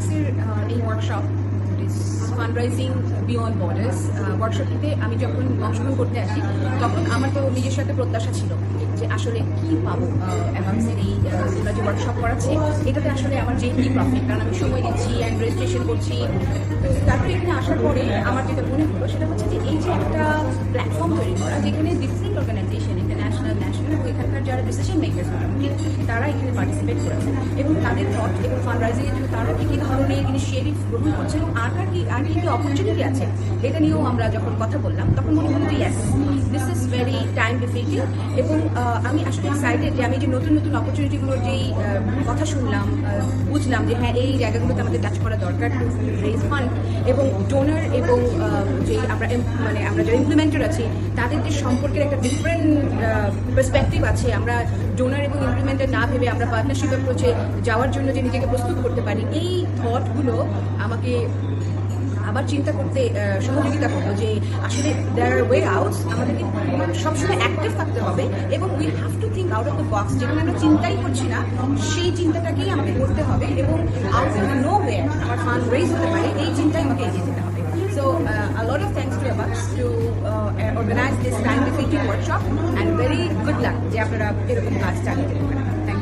অ্যাভাক্সের এই workshop fundraising beyond borders ওয়ার্কশপটিতে আমি যখন অংশগ্রহণ করতে আসি তখন আমার তো নিজের সাথে প্রত্যাশা ছিল যে আসলে কি পাবো অ্যাভাক্সের এই ওরা যে ওয়ার্কশপ করাচ্ছে এটাতে আসলে আমার যে কি প্রফিট, কারণ আমি সময় দিচ্ছি অ্যান্ড রেজিস্ট্রেশন করছি। তারপরে এখানে আসার পরে আমার যেটা মনে হলো সেটা হচ্ছে যে এই যে একটা প্ল্যাটফর্ম তৈরি করা যেখানে ডিফারেন্ট অর্গানাইজেশন ইন্টারন্যাশনাল ন্যাশনাল এবং এখানকার যারা ডিসিশন মেকার্স তারা এখানে পার্টিসিপেট করেছে এবং তাদের থট এবং ফান্ডরাইজিংয়ের জন্য তারা কী কী ধরনের ইনিশিয়েটিভ গ্রহণ করছে এবং আর কি অপরচুনিটি আছে এটা নিয়েও আমরা যখন কথা বললাম তখন মনে হলো যে yes this is very time basically. এবং আমি আসলে এক্সাইটেড যে আমি যে নতুন নতুন অপরচুনিটিগুলোর যেই কথা শুনলাম বুঝলাম যে হ্যাঁ এই জায়গাগুলোতে আমাদের টাচ করা দরকার টু রেজ ফান্ড এবং ডোনার এবং যে আমরা যারা ইমপ্লিমেন্টার আছি তাদের যে সম্পর্কের একটা ডিফারেন্ট পার্সপেক্টিভ আছে। আমরা ডোনার এবং ইমপ্লিমেন্টার না ভেবে আমরা পার্টনারশিপ অ্যাপ্রোচে যাওয়ার জন্য যে নিজেকে প্রস্তুত করতে পারি এই থটগুলো আমাকে আবার চিন্তা করতে সহযোগিতা করলো যে আসলে দেয়ার ওয়ে আউটস আমাদেরকে সবসময় অ্যাক্টিভ থাকতে হবে এবং we have to think out of the box. যেখানে আমরা চিন্তাই করছি না সেই চিন্তাটাকেই আমাকে করতে হবে এবং আউট অফ নো ওয়ে আমার ফান্ড রেজ হতে পারে এই চিন্তাই আমাকে এগিয়ে যেতে হবে। So a lot of thanks to AVAX to organize this time-defeating workshop and very good luck যে আপনারা এরকম কাজ চালিয়ে যেতে পারেন। Thank you.